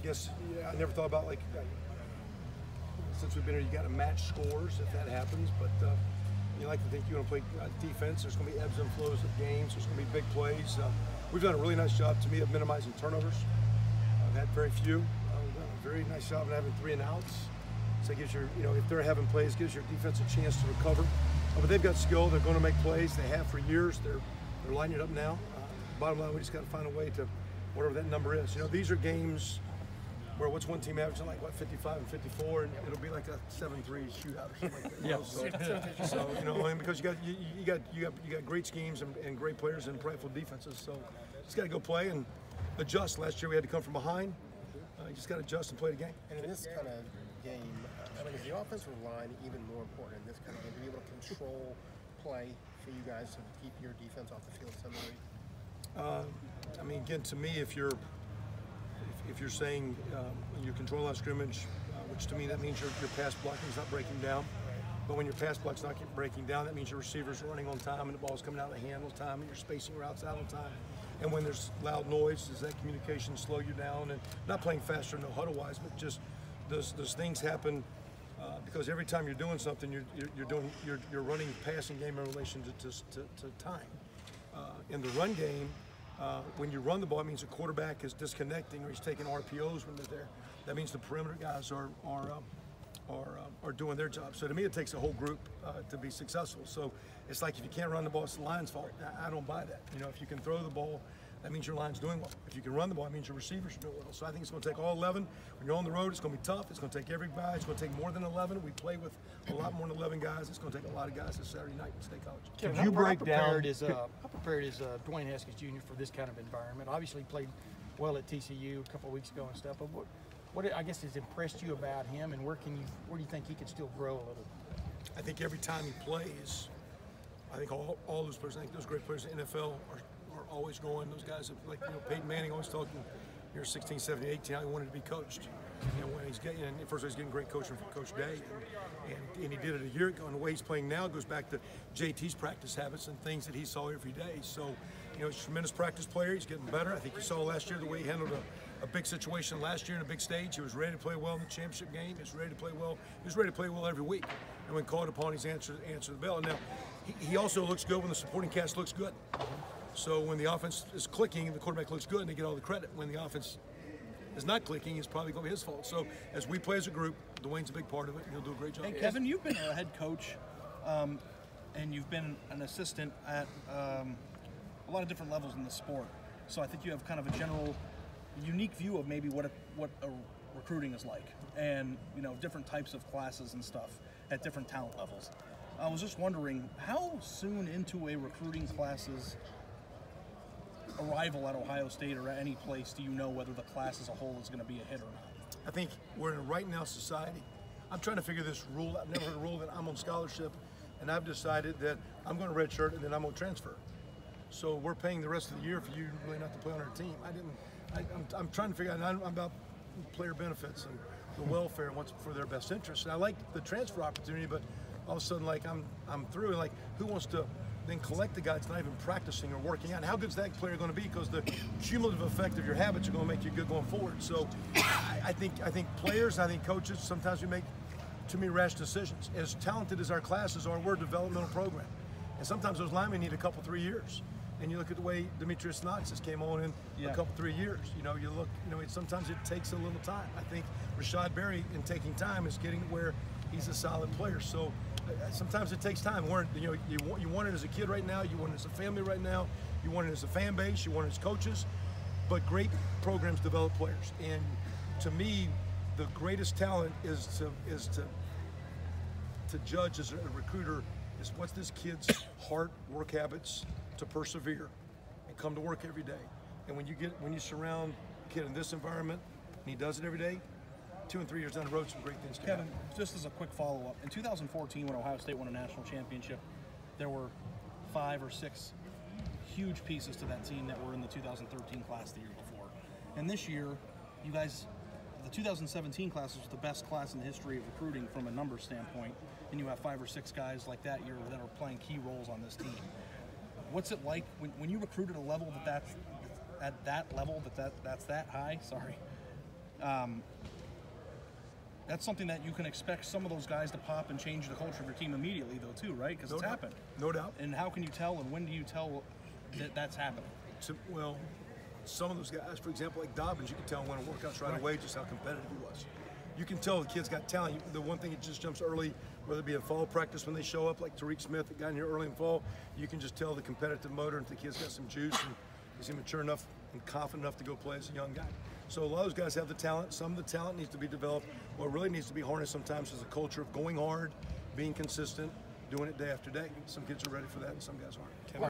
guess I never thought about like since we've been here, you got to match scores if that happens. But you like to think you're going to play defense. There's going to be ebbs and flows of games. There's going to be big plays. We've done a really nice job to me of minimizing turnovers. I've had very few. We've done a very nice job of having 3 and outs. So it gives your, if they're having plays, gives your defense a chance to recover. But they've got skill. They're going to make plays. They have for years. They're lining it up now. Bottom line, we just got to find a way to whatever that number is. These are games where what's one team averaging like 55 and 54, and it'll be like a 7-3 shootout or something like that. Yeah. So because you got great schemes and great players and prideful defenses. So just got to go play and adjust. Last year we had to come from behind. You just got to adjust and play the game. And in this kind of game, is the offensive line even more important in this kind of game to be able to control play for you guys to keep your defense off the field similarly? Again, to me, if you're saying you control line scrimmage, which to me that means your pass blocking is not breaking down. But when your pass block's not breaking down, that means your receivers are running on time and the ball's coming out of the hand on time and you're spacing routes out on time. And when there's loud noise, does that communication slow you down? And not playing faster, no huddle-wise, but just those things happen because every time you're doing something, you're running passing game in relation to time. In the run game, when you run the ball, it means the quarterback is disconnecting or he's taking RPOs when they're there. That means the perimeter guys are doing their job. So to me, it takes a whole group to be successful. So it's like if you can't run the ball, it's the line's fault. I don't buy that. If you can throw the ball, that means your line's doing well. If you can run the ball, it means your receivers are doing well. So I think it's going to take all 11. When you're on the road, it's going to be tough. It's going to take everybody. It's going to take more than 11. We play with a lot more than 11 guys. It's going to take a lot of guys this Saturday night in State College. Kevin, how prepared is Dwayne Haskins Jr. for this kind of environment? Obviously, he played well at TCU a couple of weeks ago and stuff. But what I guess has impressed you about him, and where do you think he can still grow a little? I think every time he plays, I think all those players, I think those great players in the NFL are always going. Those guys, like Peyton Manning, always talking. You're 16, 17, 18. How he wanted to be coached. When he's getting, first of all, he's getting great coaching from Coach Day, and he did it a year ago. And the way he's playing now goes back to JT's practice habits and things that he saw every day. So, he's a tremendous practice player. He's getting better. I think you saw last year the way he handled a big situation last year in a big stage. He was ready to play well in the championship game. He was ready to play well. He was ready to play well every week. And when called upon, he's answered the bell. Now, he also looks good when the supporting cast looks good. So when the offense is clicking, the quarterback looks good and they get all the credit. When the offense is not clicking, it's probably going to be his fault. So as we play as a group, Dwayne's a big part of it and he'll do a great job. Hey, Kevin, you've been a head coach and you've been an assistant at a lot of different levels in the sport. So I think you have kind of a general, unique view of maybe what a recruiting is like and, different types of classes and stuff at different talent levels. I was just wondering, how soon into a recruiting class's arrival at Ohio State or at any place do you know whether the class as a whole is going to be a hit or not? I think we're in a right now society. I'm trying to figure this rule out. I've never heard a rule that I'm on scholarship and I've decided that I'm going to redshirt and then I'm going to transfer. So we're paying the rest of the year for you really not to play on our team. I'm trying to figure out, I'm about player benefits and the welfare and what's for their best interest. And I like the transfer opportunity, but all of a sudden, I'm through, and who wants to then collect the guy that's not even practicing or working out? And how good's that player going to be? Because the cumulative effect of your habits are going to make you good going forward. So I think players, I think coaches, sometimes we make too many rash decisions. As talented as our classes are, we're a developmental program. And sometimes those linemen need a couple, 3 years. And you look at the way Demetrius Knox came on in a couple, 3 years. Sometimes it takes a little time. I think Rashad Berry, in taking time, is getting to where he's a solid player. So sometimes it takes time. You want it as a kid right now. You want it as a family right now. You want it as a fan base. You want it as coaches. But great programs develop players. And to me, the greatest talent is to judge as a recruiter is what's this kid's heart, work habits to persevere and come to work every day. And when you surround a kid in this environment and he does it every day, 2 and 3 years down the road, some great things can happen. Kevin, just as a quick follow-up, in 2014 when Ohio State won a national championship, there were 5 or 6 huge pieces to that team that were in the 2013 class the year before. And this year, you guys, the 2017 class was the best class in the history of recruiting from a numbers standpoint, and you have 5 or 6 guys like that year that are playing key roles on this team. What's it like when you recruit at a level that's that high? Sorry. That's something that you can expect some of those guys to pop and change the culture of your team immediately, though, too, right? Because No it's doubt. happened. No doubt. And how can you tell, and when do you tell that that's happening? Well, some of those guys, for example, like Dobbins, you can tell when a workout's right away just how competitive he was. You can tell the kid's got talent. The one thing that just jumps early, whether it be in fall practice when they show up, like Tariq Smith that got in here early in fall, you can just tell the competitive motor, and if the kid's got some juice and is he mature enough and confident enough to go play as a young guy. So a lot of those guys have the talent. Some of the talent needs to be developed. What really needs to be harnessed sometimes is a culture of going hard, being consistent, doing it day after day. Some kids are ready for that and some guys aren't.